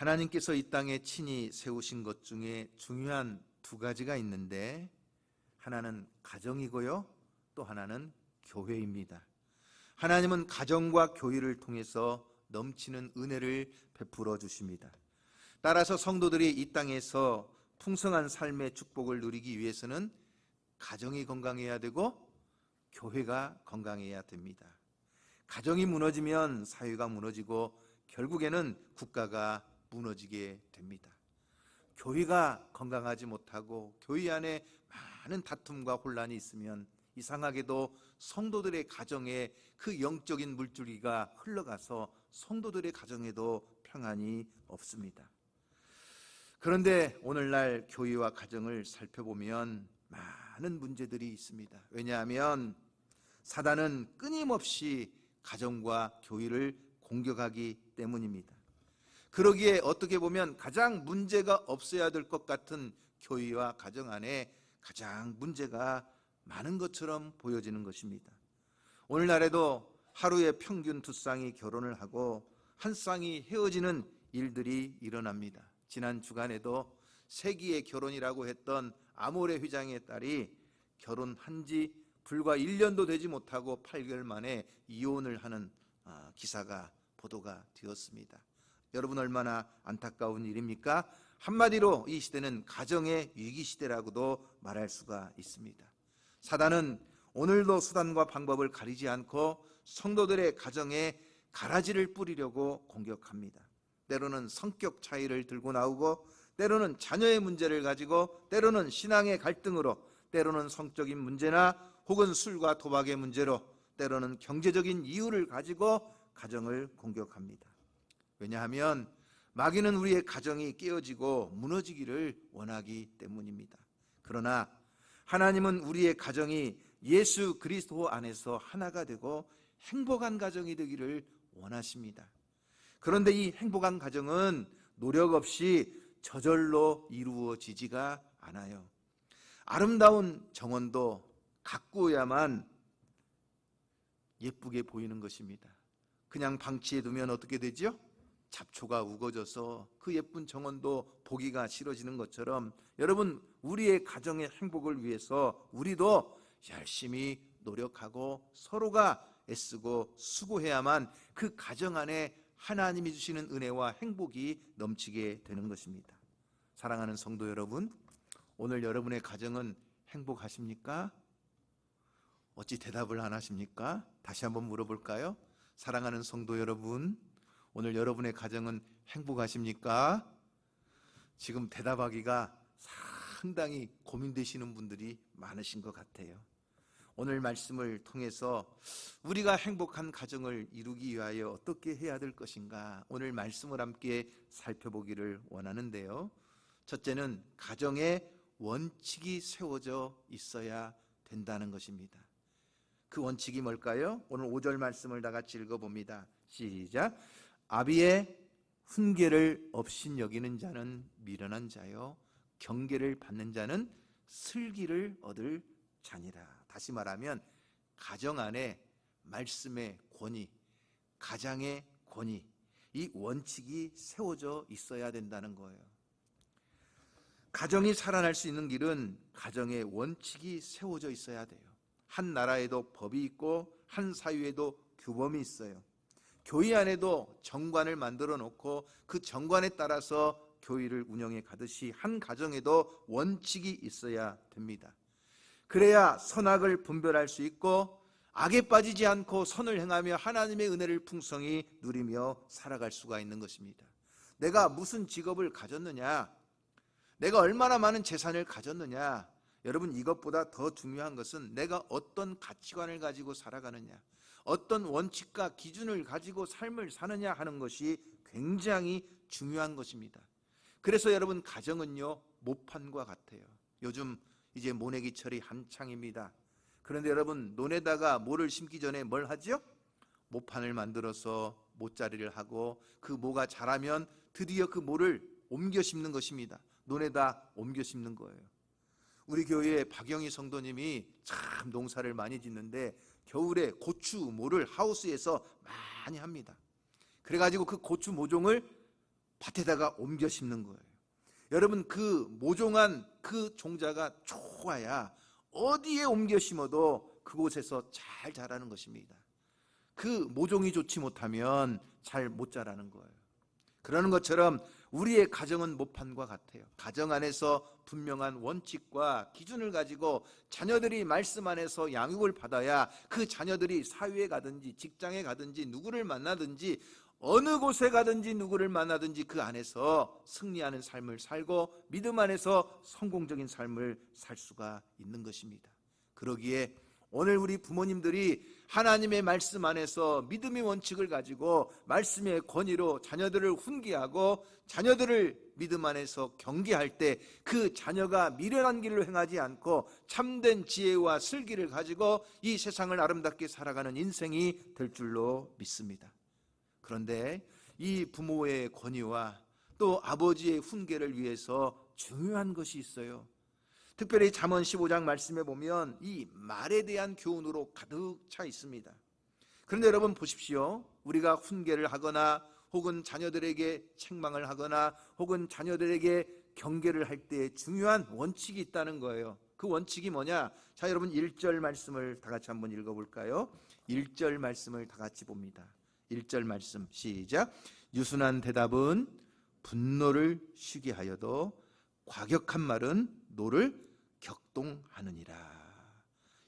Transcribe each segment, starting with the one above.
하나님께서 이 땅에 친히 세우신 것 중에 중요한 두 가지가 있는데, 하나는 가정이고요, 또 하나는 교회입니다. 하나님은 가정과 교회를 통해서 넘치는 은혜를 베풀어 주십니다. 따라서 성도들이 이 땅에서 풍성한 삶의 축복을 누리기 위해서는 가정이 건강해야 되고 교회가 건강해야 됩니다. 가정이 무너지면 사회가 무너지고 결국에는 국가가 무너지게 됩니다. 교회가 건강하지 못하고 교회 안에 많은 다툼과 혼란이 있으면 이상하게도 성도들의 가정에 그 영적인 물줄기가 흘러가서 성도들의 가정에도 평안이 없습니다. 그런데 오늘날 교회와 가정을 살펴보면 많은 문제들이 있습니다. 왜냐하면 사단은 끊임없이 가정과 교회를 공격하기 때문입니다. 그러기에 어떻게 보면 가장 문제가 없어야 될 것 같은 교회와 가정 안에 가장 문제가 많은 것처럼 보여지는 것입니다. 오늘날에도 하루에 평균 2쌍이 결혼을 하고 한 쌍이 헤어지는 일들이 일어납니다. 지난 주간에도 세기의 결혼이라고 했던 아모레 회장의 딸이 결혼한 지 불과 1년도 되지 못하고 8개월 만에 이혼을 하는 기사가 보도가 되었습니다. 여러분, 얼마나 안타까운 일입니까? 한마디로 이 시대는 가정의 위기 시대라고도 말할 수가 있습니다. 사단은 오늘도 수단과 방법을 가리지 않고 성도들의 가정에 가라지를 뿌리려고 공격합니다. 때로는 성격 차이를 들고 나오고, 때로는 자녀의 문제를 가지고, 때로는 신앙의 갈등으로, 때로는 성적인 문제나 혹은 술과 도박의 문제로, 때로는 경제적인 이유를 가지고 가정을 공격합니다. 왜냐하면 마귀는 우리의 가정이 깨어지고 무너지기를 원하기 때문입니다. 그러나 하나님은 우리의 가정이 예수 그리스도 안에서 하나가 되고 행복한 가정이 되기를 원하십니다. 그런데 이 행복한 가정은 노력 없이 저절로 이루어지지가 않아요. 아름다운 정원도 가꾸어야만 예쁘게 보이는 것입니다. 그냥 방치해 두면 어떻게 되죠? 잡초가 우거져서 그 예쁜 정원도 보기가 싫어지는 것처럼, 여러분, 우리의 가정의 행복을 위해서 우리도 열심히 노력하고 서로가 애쓰고 수고해야만 그 가정 안에 하나님이 주시는 은혜와 행복이 넘치게 되는 것입니다. 사랑하는 성도 여러분, 오늘 여러분의 가정은 행복하십니까? 어찌 대답을 안 하십니까? 다시 한번 물어볼까요? 사랑하는 성도 여러분, 오늘 여러분의 가정은 행복하십니까? 지금 대답하기가 상당히 고민되시는 분들이 많으신 것 같아요. 오늘 말씀을 통해서 우리가 행복한 가정을 이루기 위하여 어떻게 해야 될 것인가, 오늘 말씀을 함께 살펴보기를 원하는데요. 첫째는 가정에 원칙이 세워져 있어야 된다는 것입니다. 그 원칙이 뭘까요? 오늘 5절 말씀을 다 같이 읽어봅니다. 시작. 아비의 훈계를 업신여기는 자는 미련한 자요, 경계를 받는 자는 슬기를 얻을 자니라. 다시 말하면 가정 안에 말씀의 권위, 가장의 권위, 이 원칙이 세워져 있어야 된다는 거예요. 가정이 살아날 수 있는 길은 가정의 원칙이 세워져 있어야 돼요. 한 나라에도 법이 있고 한 사회에도 규범이 있어요. 교회 안에도 정관을 만들어 놓고 그 정관에 따라서 교회를 운영해 가듯이 한 가정에도 원칙이 있어야 됩니다. 그래야 선악을 분별할 수 있고 악에 빠지지 않고 선을 행하며 하나님의 은혜를 풍성히 누리며 살아갈 수가 있는 것입니다. 내가 무슨 직업을 가졌느냐, 내가 얼마나 많은 재산을 가졌느냐, 여러분, 이것보다 더 중요한 것은 내가 어떤 가치관을 가지고 살아가느냐, 어떤 원칙과 기준을 가지고 삶을 사느냐 하는 것이 굉장히 중요한 것입니다. 그래서 여러분, 가정은요 모판과 같아요. 요즘 이제 모내기철이 한창입니다. 그런데 여러분, 논에다가 모를 심기 전에 뭘 하죠? 모판을 만들어서 모자리를 하고 그 모가 자라면 드디어 그 모를 옮겨 심는 것입니다. 논에다 옮겨 심는 거예요. 우리 교회에 박영희 성도님이 참 농사를 많이 짓는데 겨울에 고추 모를 하우스에서 많이 합니다. 그래가지고 그 고추 모종을 밭에다가 옮겨 심는 거예요. 여러분, 그 모종한 그 종자가 좋아야 어디에 옮겨 심어도 그곳에서 잘 자라는 것입니다. 그 모종이 좋지 못하면 잘 못 자라는 거예요. 그러는 것처럼 우리의 가정은 모판과 같아요. 가정 안에서 분명한 원칙과 기준을 가지고 자녀들이 말씀 안에서 양육을 받아야 그 자녀들이 사회에 가든지 직장에 가든지 누구를 만나든지 어느 곳에 가든지 누구를 만나든지 그 안에서 승리하는 삶을 살고 믿음 안에서 성공적인 삶을 살 수가 있는 것입니다. 그러기에 오늘 우리 부모님들이 하나님의 말씀 안에서 믿음의 원칙을 가지고 말씀의 권위로 자녀들을 훈계하고 자녀들을 믿음 안에서 경계할 때 그 자녀가 미련한 길로 행하지 않고 참된 지혜와 슬기를 가지고 이 세상을 아름답게 살아가는 인생이 될 줄로 믿습니다. 그런데 이 부모의 권위와 또 아버지의 훈계를 위해서 중요한 것이 있어요. 특별히 잠언 15장 말씀에 보면 이 말에 대한 교훈으로 가득 차 있습니다. 그런데 여러분 보십시오. 우리가 훈계를 하거나 혹은 자녀들에게 책망을 하거나 혹은 자녀들에게 경계를 할 때 중요한 원칙이 있다는 거예요. 그 원칙이 뭐냐? 자, 여러분 1절 말씀을 다 같이 한번 읽어볼까요? 1절 말씀을 다 같이 봅니다. 1절 말씀 시작. 유순한 대답은 분노를 쉬게 하여도 과격한 말은 노를 격동하느니라.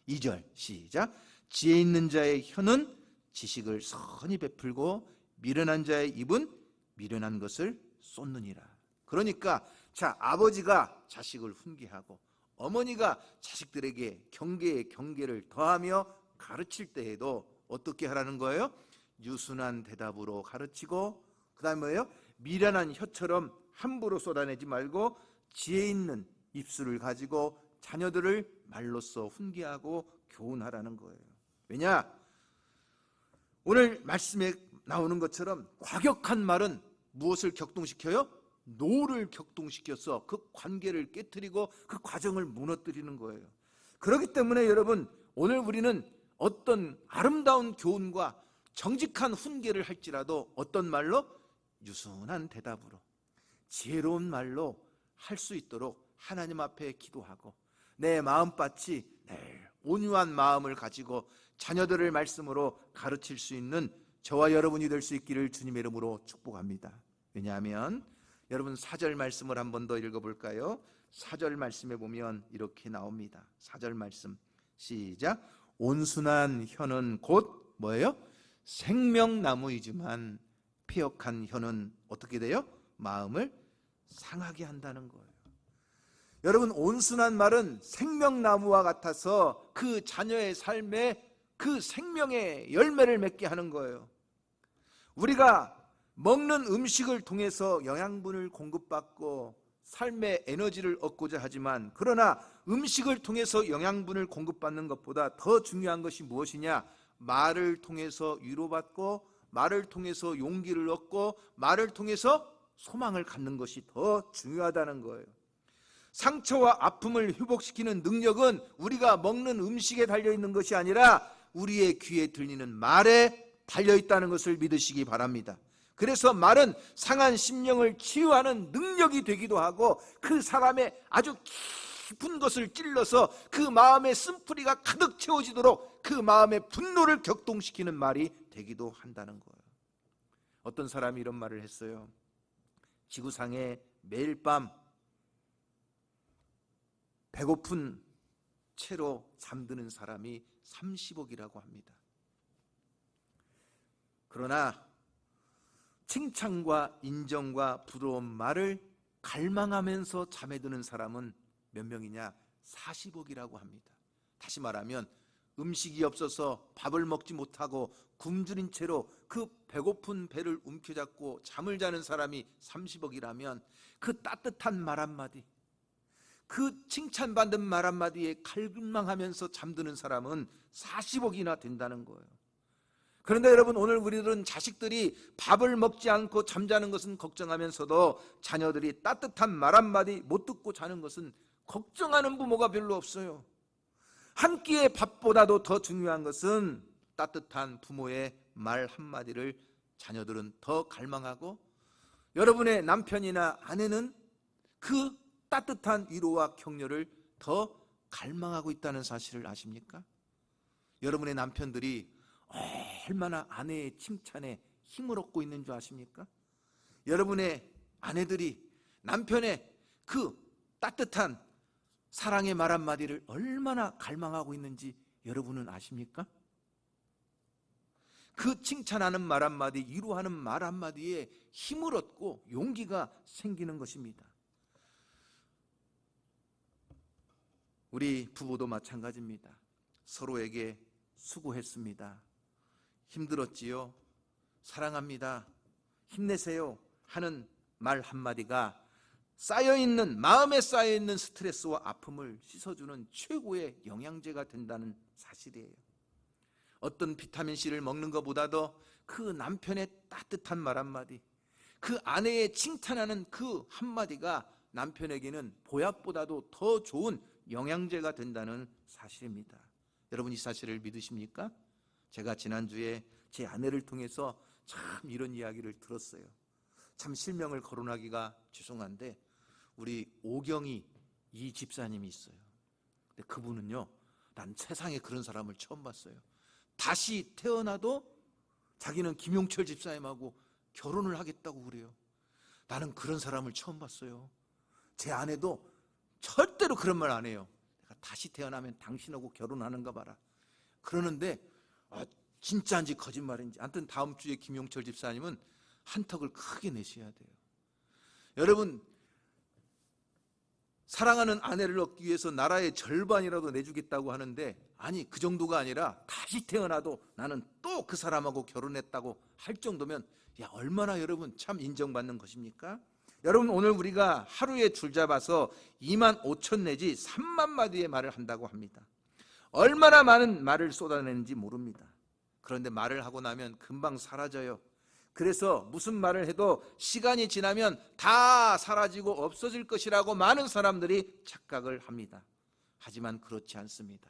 2절 시작. 지혜 있는 자의 혀는 지식을 선히 베풀고 미련한 자의 입은 미련한 것을 쏟느니라. 그러니까 자, 아버지가 자식을 훈계하고 어머니가 자식들에게 경계에 경계를 더하며 가르칠 때에도 어떻게 하라는 거예요? 유순한 대답으로 가르치고 그 다음에 뭐예요? 미련한 혀처럼 함부로 쏟아내지 말고 지혜 있는 입술을 가지고 자녀들을 말로써 훈계하고 교훈하라는 거예요. 왜냐? 오늘 말씀에 나오는 것처럼 과격한 말은 무엇을 격동시켜요? 노를 격동시켜서 그 관계를 깨트리고 그 과정을 무너뜨리는 거예요. 그렇기 때문에 여러분, 오늘 우리는 어떤 아름다운 교훈과 정직한 훈계를 할지라도 어떤 말로? 유순한 대답으로 지혜로운 말로 할 수 있도록 하나님 앞에 기도하고 내 마음밭이 온유한 마음을 가지고 자녀들을 말씀으로 가르칠 수 있는 저와 여러분이 될 수 있기를 주님의 이름으로 축복합니다. 왜냐하면 여러분 4절 말씀을 한 번 더 읽어볼까요? 4절 말씀에 보면 이렇게 나옵니다. 4절 말씀 시작. 온순한 혀는 곧 뭐예요? 생명나무이지만 피역한 혀는 어떻게 돼요? 마음을 상하게 한다는 거예요. 여러분, 온순한 말은 생명나무와 같아서 그 자녀의 삶에 그 생명의 열매를 맺게 하는 거예요. 우리가 먹는 음식을 통해서 영양분을 공급받고 삶의 에너지를 얻고자 하지만 그러나 음식을 통해서 영양분을 공급받는 것보다 더 중요한 것이 무엇이냐? 말을 통해서 위로받고 말을 통해서 용기를 얻고 말을 통해서 소망을 갖는 것이 더 중요하다는 거예요. 상처와 아픔을 회복시키는 능력은 우리가 먹는 음식에 달려있는 것이 아니라 우리의 귀에 들리는 말에 달려있다는 것을 믿으시기 바랍니다. 그래서 말은 상한 심령을 치유하는 능력이 되기도 하고 그 사람의 아주 깊은 것을 찔러서 그 마음의 쓴뿌리가 가득 채워지도록 그 마음의 분노를 격동시키는 말이 되기도 한다는 거예요. 어떤 사람이 이런 말을 했어요. 지구상에 매일 밤 배고픈 채로 잠드는 사람이 30억이라고 합니다. 그러나 칭찬과 인정과 부러운 말을 갈망하면서 잠에 드는 사람은 몇 명이냐? 40억이라고 합니다. 다시 말하면 음식이 없어서 밥을 먹지 못하고 굶주린 채로 그 배고픈 배를 움켜잡고 잠을 자는 사람이 30억이라면 그 따뜻한 말 한마디, 그 칭찬받는 말 한마디에 갈망하면서 잠드는 사람은 40억이나 된다는 거예요. 그런데 여러분, 오늘 우리들은 자식들이 밥을 먹지 않고 잠자는 것은 걱정하면서도 자녀들이 따뜻한 말 한마디 못 듣고 자는 것은 걱정하는 부모가 별로 없어요. 한 끼의 밥보다도 더 중요한 것은 따뜻한 부모의 말 한마디를 자녀들은 더 갈망하고 여러분의 남편이나 아내는 그 따뜻한 위로와 격려를 더 갈망하고 있다는 사실을 아십니까? 여러분의 남편들이 얼마나 아내의 칭찬에 힘을 얻고 있는 줄 아십니까? 여러분의 아내들이 남편의 그 따뜻한 사랑의 말 한마디를 얼마나 갈망하고 있는지 여러분은 아십니까? 그 칭찬하는 말 한마디, 위로하는 말 한마디에 힘을 얻고 용기가 생기는 것입니다. 우리 부부도 마찬가지입니다. 서로에게 수고했습니다. 힘들었지요. 사랑합니다. 힘내세요. 하는 말 한마디가 마음에 쌓여있는 스트레스와 아픔을 씻어주는 최고의 영양제가 된다는 사실이에요. 어떤 비타민C를 먹는 것보다도 그 남편의 따뜻한 말 한마디, 그 아내의 칭찬하는 그 한마디가 남편에게는 보약보다도 더 좋은 영양제가 된다는 사실입니다. 여러분 이 사실을 믿으십니까? 제가 지난주에 제 아내를 통해서 참 이런 이야기를 들었어요. 참 실명을 거론하기가 죄송한데 우리 오경이 이 집사님이 있어요. 근데 그분은요, 난 세상에 그런 사람을 처음 봤어요. 다시 태어나도 자기는 김용철 집사님하고 결혼을 하겠다고 그래요. 나는 그런 사람을 처음 봤어요. 제 아내도 절대로 그런 말 안 해요. 내가 다시 태어나면 당신하고 결혼하는가 봐라. 그러는데 진짜인지 거짓말인지, 아무튼 다음 주에 김용철 집사님은 한턱을 크게 내셔야 돼요. 여러분, 사랑하는 아내를 얻기 위해서 나라의 절반이라도 내주겠다고 하는데, 아니 그 정도가 아니라 다시 태어나도 나는 또 그 사람하고 결혼했다고 할 정도면 얼마나 여러분 참 인정받는 것입니까? 여러분, 오늘 우리가 하루에 줄잡아서 2만 5천 내지 3만 마디의 말을 한다고 합니다. 얼마나 많은 말을 쏟아내는지 모릅니다. 그런데 말을 하고 나면 금방 사라져요. 그래서 무슨 말을 해도 시간이 지나면 다 사라지고 없어질 것이라고 많은 사람들이 착각을 합니다. 하지만 그렇지 않습니다.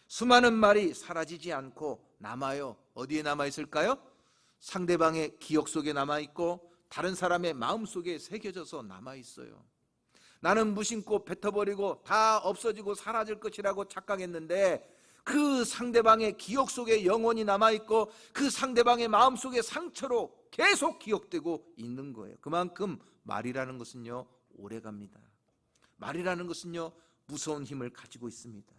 수많은 말이 사라지지 않고 남아요. 어디에 남아있을까요? 상대방의 기억 속에 남아있고 다른 사람의 마음 속에 새겨져서 남아있어요. 나는 무심코 뱉어버리고 다 없어지고 사라질 것이라고 착각했는데 그 상대방의 기억 속에 영원히 남아있고 그 상대방의 마음속에 상처로 계속 기억되고 있는 거예요. 그만큼 말이라는 것은요, 오래갑니다. 말이라는 것은요, 무서운 힘을 가지고 있습니다.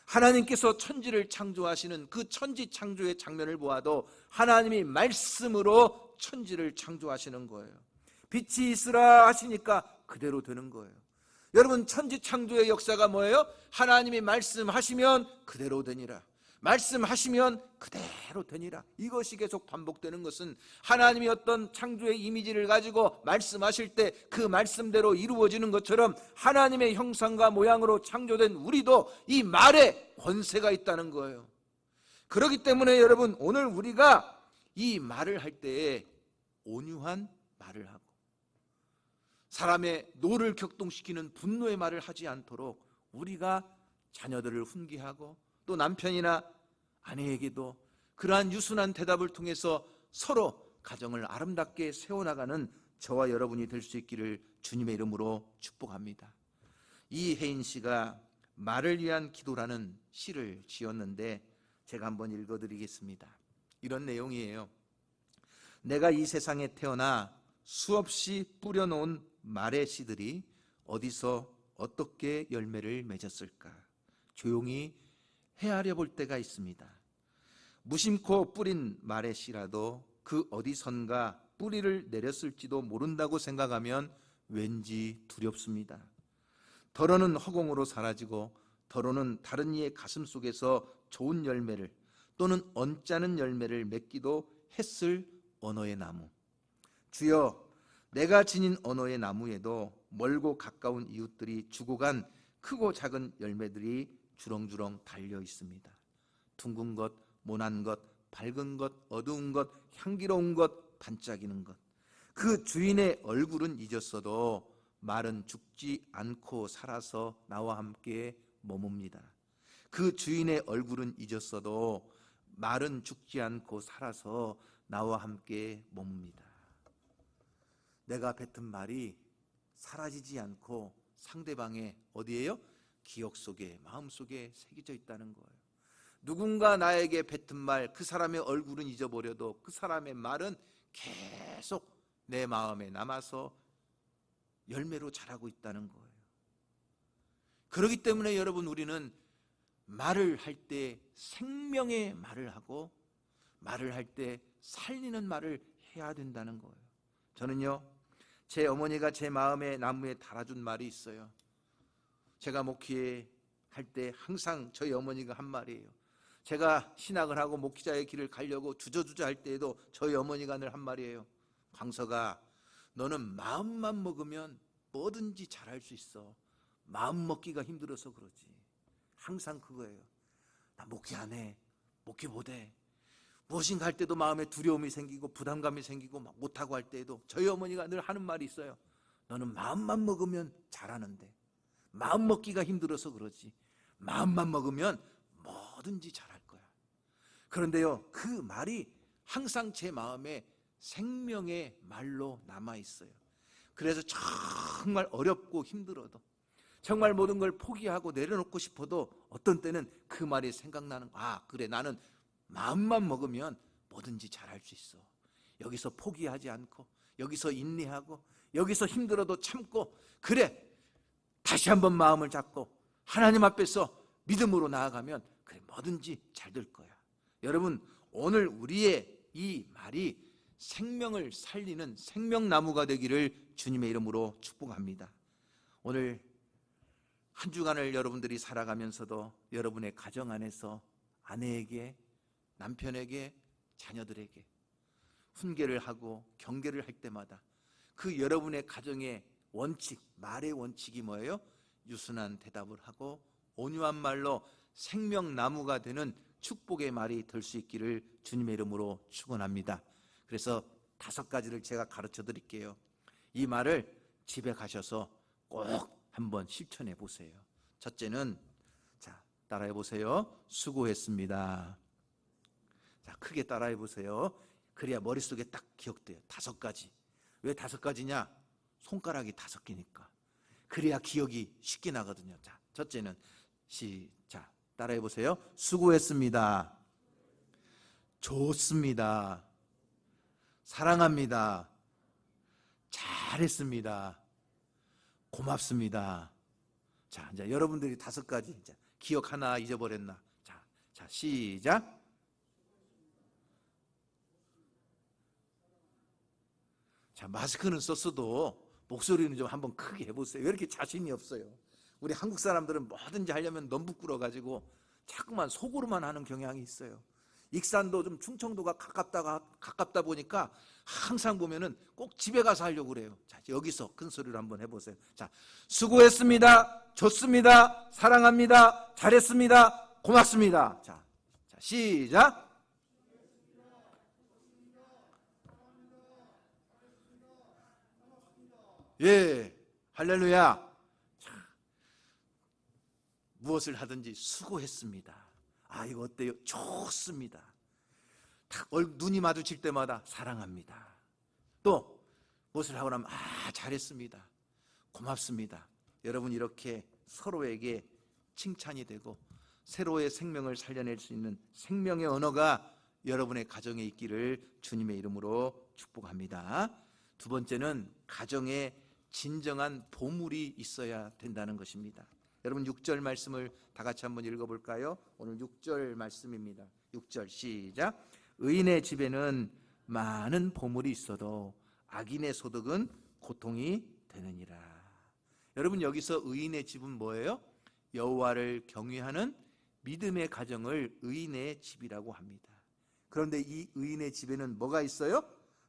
하나님께서 천지를 창조하시는 그 천지 창조의 장면을 보아도 하나님이 말씀으로 천지를 창조하시는 거예요. 빛이 있으라 하시니까 그대로 되는 거예요. 여러분, 천지 창조의 역사가 뭐예요? 하나님이 말씀하시면 그대로 되니라, 말씀하시면 그대로 되니라. 이것이 계속 반복되는 것은 하나님이 어떤 창조의 이미지를 가지고 말씀하실 때 그 말씀대로 이루어지는 것처럼 하나님의 형상과 모양으로 창조된 우리도 이 말에 권세가 있다는 거예요. 그렇기 때문에 여러분, 오늘 우리가 이 말을 할 때에 온유한 말을 하고 사람의 노를 격동시키는 분노의 말을 하지 않도록 우리가 자녀들을 훈계하고 또 남편이나 아내에게도 그러한 유순한 대답을 통해서 서로 가정을 아름답게 세워나가는 저와 여러분이 될 수 있기를 주님의 이름으로 축복합니다. 이혜인 씨가 말을 위한 기도라는 시를 지었는데 제가 한번 읽어드리겠습니다. 이런 내용이에요. 내가 이 세상에 태어나 수없이 뿌려놓은 말의 씨들이 어디서 어떻게 열매를 맺었을까? 조용히 헤아려 볼 때가 있습니다. 무심코 뿌린 말의 씨라도 그 어디선가 뿌리를 내렸을지도 모른다고 생각하면 왠지 두렵습니다. 더러는 허공으로 사라지고 더러는 다른 이의 가슴 속에서 좋은 열매를 또는 언짢은 열매를 맺기도 했을 언어의 나무. 주여, 내가 지닌 언어의 나무에도 멀고 가까운 이웃들이 주고 간 크고 작은 열매들이 주렁주렁 달려 있습니다. 둥근 것, 모난 것, 밝은 것, 어두운 것, 향기로운 것, 반짝이는 것. 그 주인의 얼굴은 잊었어도 말은 죽지 않고 살아서 나와 함께 머뭅니다. 그 주인의 얼굴은 잊었어도 말은 죽지 않고 살아서 나와 함께 머뭅니다. 내가 뱉은 말이 사라지지 않고 상대방의 어디에요? 기억 속에, 마음 속에 새겨져 있다는 거예요. 누군가 나에게 뱉은 말, 그 사람의 얼굴은 잊어버려도 그 사람의 말은 계속 내 마음에 남아서 열매로 자라고 있다는 거예요. 그렇기 때문에 여러분, 우리는 말을 할 때 생명의 말을 하고 말을 할 때 살리는 말을 해야 된다는 거예요. 저는요, 제 어머니가 제 마음의 나무에 달아준 말이 있어요. 제가 목회할 때 항상 저희 어머니가 한 말이에요. 제가 신학을 하고 목회자의 길을 가려고 주저주저 할 때에도 저희 어머니가 늘 한 말이에요. 광석아, 너는 마음만 먹으면 뭐든지 잘할 수 있어. 마음 먹기가 힘들어서 그러지. 항상 그거예요. 나 목회 안 해, 목회 못해. 무엇인가 할 때도 마음에 두려움이 생기고 부담감이 생기고 막 못하고 할 때에도 저희 어머니가 늘 하는 말이 있어요. 너는 마음만 먹으면 잘하는데 마음 먹기가 힘들어서 그러지. 마음만 먹으면 뭐든지 잘할 거야. 그런데요, 그 말이 항상 제 마음에 생명의 말로 남아있어요. 그래서 정말 어렵고 힘들어도, 정말 모든 걸 포기하고 내려놓고 싶어도 어떤 때는 그 말이 생각나는 거야. 아, 그래, 나는 마음만 먹으면 뭐든지 잘할 수 있어. 여기서 포기하지 않고, 여기서 인내하고, 여기서 힘들어도 참고, 그래, 다시 한번 마음을 잡고 하나님 앞에서 믿음으로 나아가면 그래, 뭐든지 잘 될 거야. 여러분, 오늘 우리의 이 말이 생명을 살리는 생명나무가 되기를 주님의 이름으로 축복합니다. 오늘 한 주간을 여러분들이 살아가면서도 여러분의 가정 안에서 아내에게, 남편에게, 자녀들에게 훈계를 하고 경계를 할 때마다 그 여러분의 가정의 원칙, 말의 원칙이 뭐예요? 유순한 대답을 하고 온유한 말로 생명나무가 되는 축복의 말이 될 수 있기를 주님의 이름으로 축원합니다. 그래서 5가지를 제가 가르쳐 드릴게요. 이 말을 집에 가셔서 꼭 한번 실천해 보세요. 첫째는, 자, 따라해 보세요. 수고했습니다. 자, 크게 따라해 보세요. 그래야 머릿속에 딱 기억돼요. 5가지. 왜 5가지냐? 손가락이 5개니까. 그래야 기억이 쉽게 나거든요. 자, 첫째는 시작. 따라해 보세요. 수고했습니다. 좋습니다. 사랑합니다. 잘했습니다. 고맙습니다. 자, 이제 여러분들이 5가지 이제 기억 하나 잊어버렸나? 자, 시작. 자, 마스크는 썼어도 목소리는 좀 한번 크게 해보세요. 왜 이렇게 자신이 없어요? 우리 한국 사람들은 뭐든지 하려면 너무 부끄러워가지고 자꾸만 속으로만 하는 경향이 있어요. 익산도 좀 충청도가 가깝다 보니까 항상 보면은 꼭 집에 가서 하려고 그래요. 자, 여기서 큰 소리로 한번 해보세요. 자, 수고했습니다. 좋습니다. 사랑합니다. 잘했습니다. 고맙습니다. 자, 시작. 예, 할렐루야. 자, 무엇을 하든지 수고했습니다. 아, 이거 어때요? 좋습니다. 딱 눈이 마주칠 때마다 사랑합니다. 또 무엇을 하고 나면 잘했습니다. 고맙습니다. 여러분, 이렇게 서로에게 칭찬이 되고 새로의 생명을 살려낼 수 있는 생명의 언어가 여러분의 가정에 있기를 주님의 이름으로 축복합니다. 2번째는 가정에 진정한 보물이 있어야 된다는 것입니다. 여러분, 6절 말씀을 다 같이 한번 읽어볼까요? 오늘 6절 말씀입니다. 6절 시작. 의인의 집에는 많은 보물이 있어도 악인의 소득은 고통이 되느니라. 여러분, 여기서 의인의 집은 뭐예요? 여호와를 경외하는 믿음의 가정을 의인의 집이라고 합니다. 그런데 이 의인의 집에는 뭐가 있어요?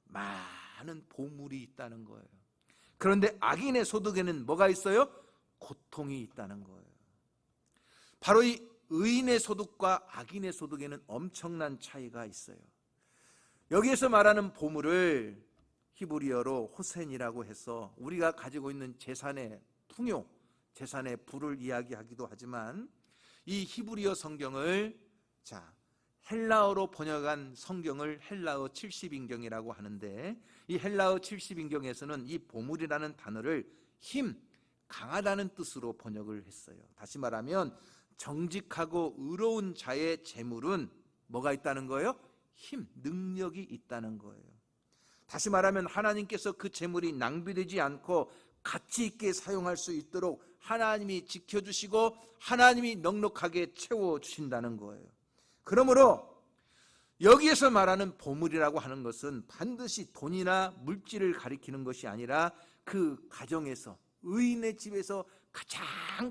많은 보물이 있다는 거예요. 그런데 악인의 소득에는 뭐가 있어요? 고통이 있다는 거예요. 바로 이 의인의 소득과 악인의 소득에는 엄청난 차이가 있어요. 여기에서 말하는 보물을 히브리어로 호센이라고 해서 우리가 가지고 있는 재산의 풍요, 재산의 부를 이야기하기도 하지만 이 히브리어 성경을 헬라어로 번역한 성경을 헬라어 70인경이라고 하는데, 이 헬라어 70인경에서는 이 보물이라는 단어를 힘, 강하다는 뜻으로 번역을 했어요. 다시 말하면 정직하고 의로운 자의 재물은 뭐가 있다는 거예요? 힘, 능력이 있다는 거예요. 다시 말하면 하나님께서 그 재물이 낭비되지 않고 가치 있게 사용할 수 있도록 하나님이 지켜주시고 하나님이 넉넉하게 채워주신다는 거예요. 그러므로 여기에서 말하는 보물이라고 하는 것은 반드시 돈이나 물질을 가리키는 것이 아니라 그 가정에서, 의인의 집에서 가장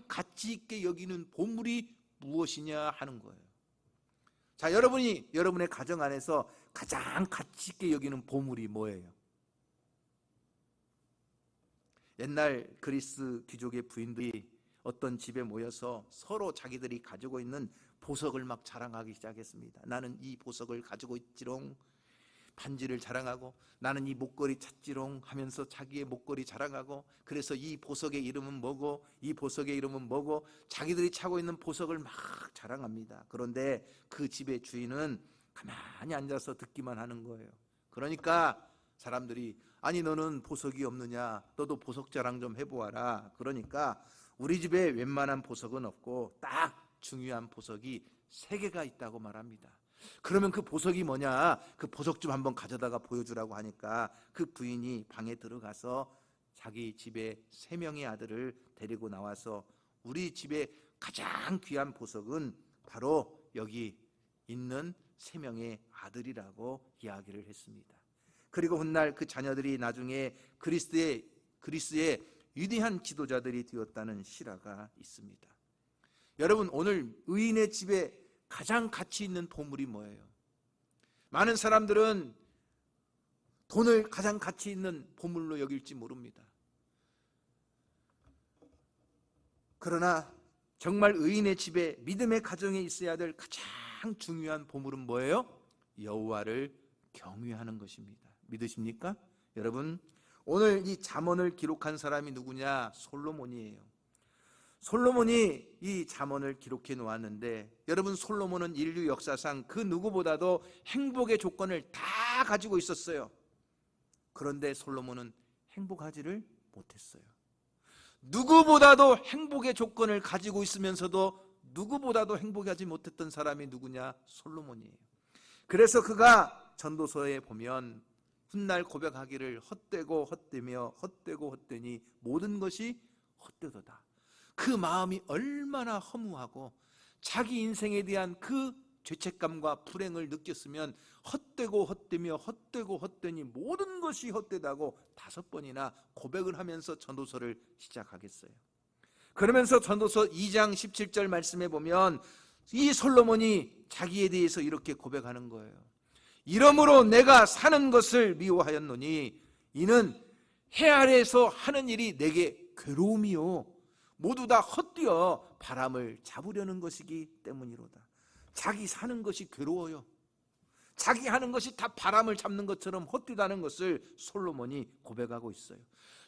가치 있게 여기는 보물이 무엇이냐 하는 거예요. 자, 여러분이 여러분의 가정 안에서 가장 가치 있게 여기는 보물이 뭐예요? 옛날 그리스 귀족의 부인들이 어떤 집에 모여서 서로 자기들이 가지고 있는 보석을 막 자랑하기 시작했습니다. 나는 이 보석을 가지고 있지롱. 반지를 자랑하고, 나는 이 목걸이 찼지롱 하면서 자기의 목걸이 자랑하고, 그래서 이 보석의 이름은 뭐고 이 보석의 이름은 뭐고 자기들이 차고 있는 보석을 막 자랑합니다. 그런데 그 집의 주인은 가만히 앉아서 듣기만 하는 거예요. 그러니까 사람들이, 아니 너는 보석이 없느냐, 너도 보석 자랑 좀 해보아라. 그러니까 우리 집에 웬만한 보석은 없고 딱 중요한 보석이 3개가 있다고 말합니다. 그러면 그 보석이 뭐냐, 그 보석 좀 한번 가져다가 보여주라고 하니까 그 부인이 방에 들어가서 자기 집에 3명의 아들을 데리고 나와서 우리 집에 가장 귀한 보석은 바로 여기 있는 3명의 아들이라고 이야기를 했습니다. 그리고 훗날 그 자녀들이 나중에 그리스의 위대한 지도자들이 되었다는 실화가 있습니다. 여러분, 오늘 의인의 집에 가장 가치 있는 보물이 뭐예요? 많은 사람들은 돈을 가장 가치 있는 보물로 여길지 모릅니다. 그러나 정말 의인의 집에, 믿음의 가정에 있어야 될 가장 중요한 보물은 뭐예요? 여호와를 경외하는 것입니다. 믿으십니까? 여러분, 오늘 이 잠언을 기록한 사람이 누구냐? 솔로몬이에요. 솔로몬이 이 잠언을 기록해 놓았는데, 여러분, 솔로몬은 인류 역사상 그 누구보다도 행복의 조건을 다 가지고 있었어요. 그런데 솔로몬은 행복하지를 못했어요. 누구보다도 행복의 조건을 가지고 있으면서도 누구보다도 행복하지 못했던 사람이 누구냐? 솔로몬이에요. 그래서 그가 전도서에 보면 훗날 고백하기를 헛되고 헛되며 헛되고 헛되니 모든 것이 헛되도다. 그 마음이 얼마나 허무하고 자기 인생에 대한 그 죄책감과 불행을 느꼈으면 헛되고 헛되며 헛되고 헛되니 모든 것이 헛되다고 5번이나 고백을 하면서 전도서를 시작하겠어요. 그러면서 전도서 2장 17절 말씀에 보면 이 솔로몬이 자기에 대해서 이렇게 고백하는 거예요. 이러므로 내가 사는 것을 미워하였노니 이는 해 아래에서 하는 일이 내게 괴로움이요 모두 다 헛되어 바람을 잡으려는 것이기 때문이로다. 자기 사는 것이 괴로워요. 자기 하는 것이 다 바람을 잡는 것처럼 헛되다는 것을 솔로몬이 고백하고 있어요.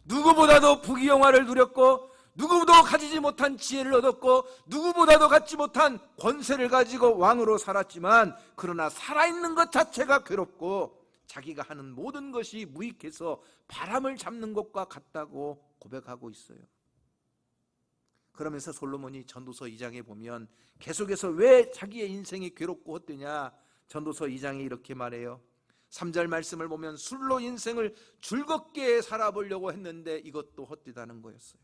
누구보다도 부귀영화를 누렸고, 누구보다도 가지지 못한 지혜를 얻었고, 누구보다도 갖지 못한 권세를 가지고 왕으로 살았지만, 그러나 살아있는 것 자체가 괴롭고 자기가 하는 모든 것이 무익해서 바람을 잡는 것과 같다고 고백하고 있어요. 그러면서 솔로몬이 전도서 2장에 보면 계속해서 왜 자기의 인생이 괴롭고 헛되냐, 전도서 2장에 이렇게 말해요. 3절 말씀을 보면 술로 인생을 즐겁게 살아보려고 했는데 이것도 헛되다는 거였어요.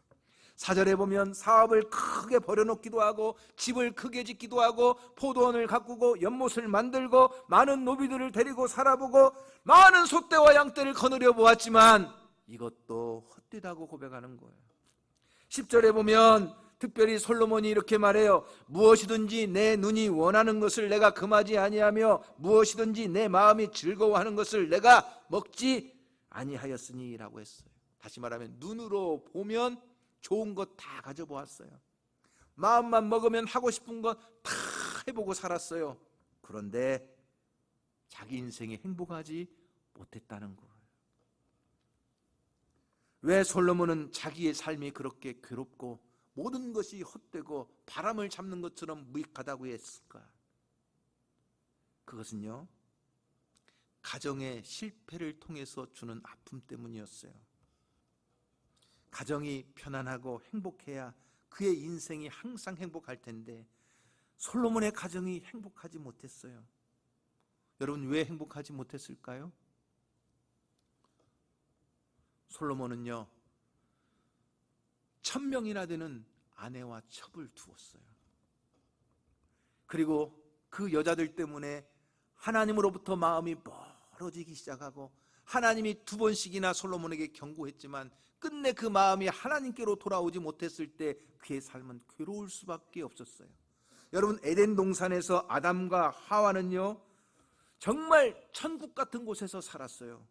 4절에 보면 사업을 크게 벌여놓기도 하고 집을 크게 짓기도 하고 포도원을 가꾸고 연못을 만들고 많은 노비들을 데리고 살아보고 많은 소떼와 양떼를 거느려 보았지만 이것도 헛되다고 고백하는 거예요. 10절에 보면 특별히 솔로몬이 이렇게 말해요. 무엇이든지 내 눈이 원하는 것을 내가 금하지 아니하며 무엇이든지 내 마음이 즐거워하는 것을 내가 먹지 아니하였으니 라고 했어요. 다시 말하면 눈으로 보면 좋은 것 다 가져보았어요. 마음만 먹으면 하고 싶은 것 다 해보고 살았어요. 그런데 자기 인생이 행복하지 못했다는 거예요. 왜 솔로몬은 자기의 삶이 그렇게 괴롭고 모든 것이 헛되고 바람을 잡는 것처럼 무익하다고 했을까? 그것은요, 가정의 실패를 통해서 주는 아픔 때문이었어요. 가정이 편안하고 행복해야 그의 인생이 항상 행복할 텐데 솔로몬의 가정이 행복하지 못했어요. 여러분, 왜 행복하지 못했을까요? 솔로몬은요, 1000명이나 되는 아내와 첩을 두었어요. 그리고 그 여자들 때문에 하나님으로부터 마음이 멀어지기 시작하고, 하나님이 2번씩이나 솔로몬에게 경고했지만 끝내 그 마음이 하나님께로 돌아오지 못했을 때 그의 삶은 괴로울 수밖에 없었어요. 여러분, 에덴 동산에서 아담과 하와는요, 정말 천국 같은 곳에서 살았어요.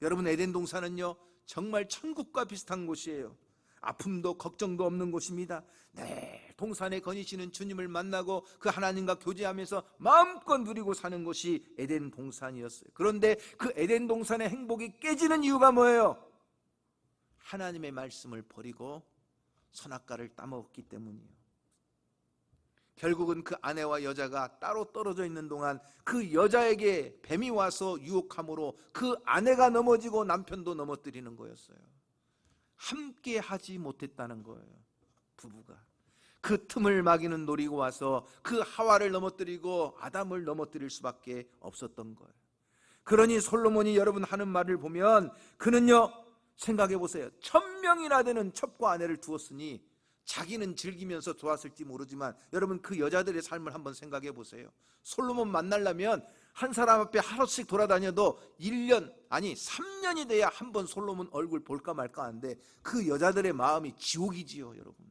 여러분, 에덴 동산은요, 정말 천국과 비슷한 곳이에요. 아픔도 걱정도 없는 곳입니다. 네, 동산에 거니시는 주님을 만나고 그 하나님과 교제하면서 마음껏 누리고 사는 곳이 에덴 동산이었어요. 그런데 그 에덴 동산의 행복이 깨지는 이유가 뭐예요? 하나님의 말씀을 버리고 선악과를 따먹었기 때문이에요. 결국은 그 아내와 여자가 따로 떨어져 있는 동안 그 여자에게 뱀이 와서 유혹함으로 그 아내가 넘어지고 남편도 넘어뜨리는 거였어요. 함께 하지 못했다는 거예요. 부부가 그 틈을 막이는 노리고 와서 그 하와를 넘어뜨리고 아담을 넘어뜨릴 수밖에 없었던 거예요. 그러니 솔로몬이 여러분 하는 말을 보면, 그는요, 생각해 보세요. 1000명이나 되는 첩과 아내를 두었으니 자기는 즐기면서 좋았을지 모르지만 여러분, 그 여자들의 삶을 한번 생각해 보세요. 솔로몬 만나려면 한 사람 앞에 하루씩 돌아다녀도 1년, 아니 3년이 돼야 한 번 솔로몬 얼굴 볼까 말까 하는데 그 여자들의 마음이 지옥이지요. 여러분,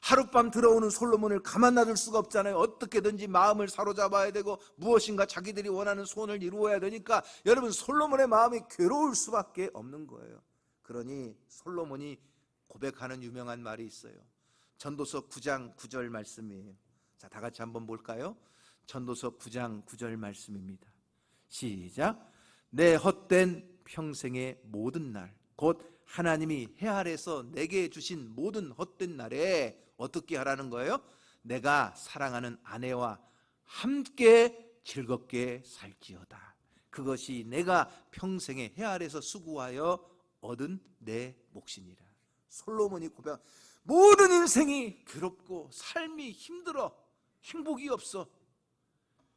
하룻밤 들어오는 솔로몬을 가만 놔둘 수가 없잖아요. 어떻게든지 마음을 사로잡아야 되고 무엇인가 자기들이 원하는 소원을 이루어야 되니까 여러분, 솔로몬의 마음이 괴로울 수밖에 없는 거예요. 그러니 솔로몬이 고백하는 유명한 말이 있어요. 전도서 9장 9절 말씀이에요. 자, 다 같이 한번 볼까요? 전도서 9장 9절 말씀입니다. 시작. 내 헛된 평생의 모든 날, 곧 하나님이 해 아래서 내게 주신 모든 헛된 날에 어떻게 하라는 거예요? 내가 사랑하는 아내와 함께 즐겁게 살지어다. 그것이 내가 평생의 해 아래서 수고하여 얻은 내 몫이니라. 솔로몬이 고백한, 모든 인생이 괴롭고 삶이 힘들어, 행복이 없어.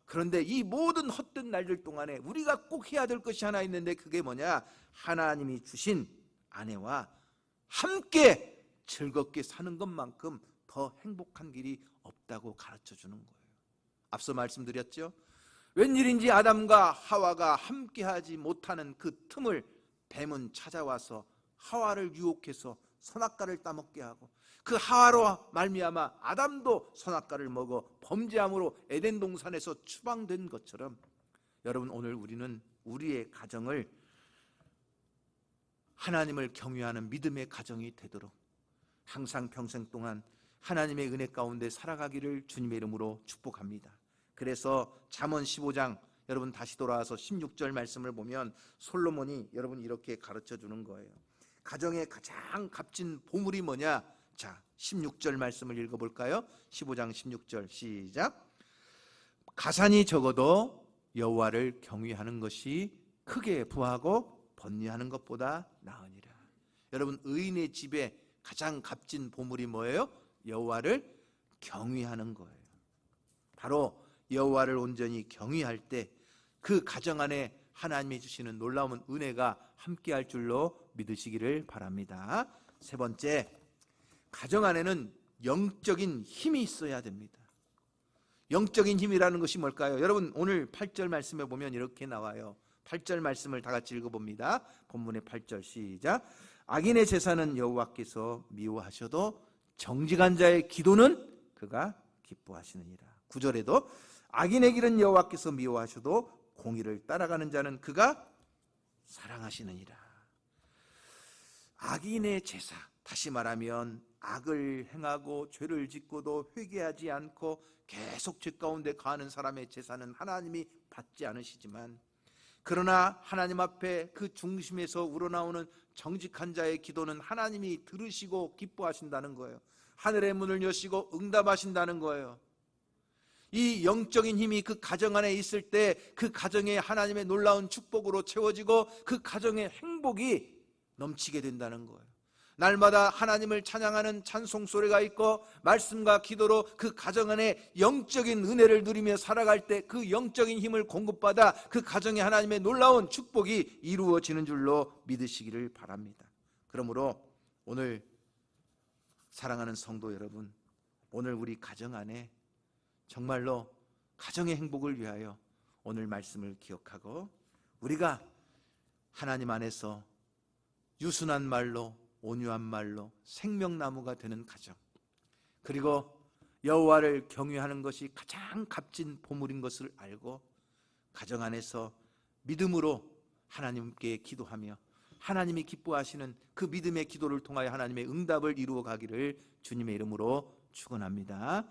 그런데 이 모든 헛된 날들 동안에 우리가 꼭 해야 될 것이 하나 있는데 그게 뭐냐? 하나님이 주신 아내와 함께 즐겁게 사는 것만큼 더 행복한 길이 없다고 가르쳐 주는 거예요. 앞서 말씀드렸죠? 웬일인지 아담과 하와가 함께하지 못하는 그 틈을 뱀은 찾아와서 하와를 유혹해서 선악과를 따먹게 하고, 그 하와로 말미암아 아담도 선악과를 먹어 범죄함으로 에덴 동산에서 추방된 것처럼, 여러분, 오늘 우리는 우리의 가정을 하나님을 경외하는 믿음의 가정이 되도록 항상 평생 동안 하나님의 은혜 가운데 살아가기를 주님의 이름으로 축복합니다. 그래서 잠언 15장, 여러분 다시 돌아와서 16절 말씀을 보면 솔로몬이 여러분 이렇게 가르쳐 주는 거예요. 가정의 가장 값진 보물이 뭐냐? 자, 16절 말씀을 읽어볼까요? 15장 16절 시작. 가산이 적어도 여호와를 경외하는 것이 크게 부하고 번뇌하는 것보다 나으니라. 여러분, 의인의 집에 가장 값진 보물이 뭐예요? 여호와를 경외하는 거예요. 바로 여호와를 온전히 경외할 때 그 가정 안에 하나님이 주시는 놀라운 은혜가 함께할 줄로 믿으시기를 바랍니다. 세 번째, 가정 안에는 영적인 힘이 있어야 됩니다. 영적인 힘이라는 것이 뭘까요? 여러분, 오늘 8절 말씀에 보면 이렇게 나와요. 8절 말씀을 다 같이 읽어봅니다. 본문의 8절 시작. 악인의 제사는 여호와께서 미워하셔도 정직한 자의 기도는 그가 기뻐하시느니라. 9절에도 악인의 길은 여호와께서 미워하셔도 공의를 따라가는 자는 그가 사랑하시느니라. 악인의 제사, 다시 말하면 악을 행하고 죄를 짓고도 회개하지 않고 계속 죄 가운데 가는 사람의 제사는 하나님이 받지 않으시지만, 그러나 하나님 앞에 그 중심에서 우러나오는 정직한 자의 기도는 하나님이 들으시고 기뻐하신다는 거예요. 하늘의 문을 여시고 응답하신다는 거예요. 이 영적인 힘이 그 가정 안에 있을 때 그 가정에 하나님의 놀라운 축복으로 채워지고 그 가정의 행복이 넘치게 된다는 거예요. 날마다 하나님을 찬양하는 찬송 소리가 있고 말씀과 기도로 그 가정 안에 영적인 은혜를 누리며 살아갈 때 그 영적인 힘을 공급받아 그 가정에 하나님의 놀라운 축복이 이루어지는 줄로 믿으시기를 바랍니다. 그러므로 오늘 사랑하는 성도 여러분, 오늘 우리 가정 안에 정말로 가정의 행복을 위하여 오늘 말씀을 기억하고 우리가 하나님 안에서 유순한 말로 온유한 말로 생명나무가 되는 가정, 그리고 여호와를 경외하는 것이 가장 값진 보물인 것을 알고 가정 안에서 믿음으로 하나님께 기도하며 하나님이 기뻐하시는 그 믿음의 기도를 통하여 하나님의 응답을 이루어 가기를 주님의 이름으로 축원합니다.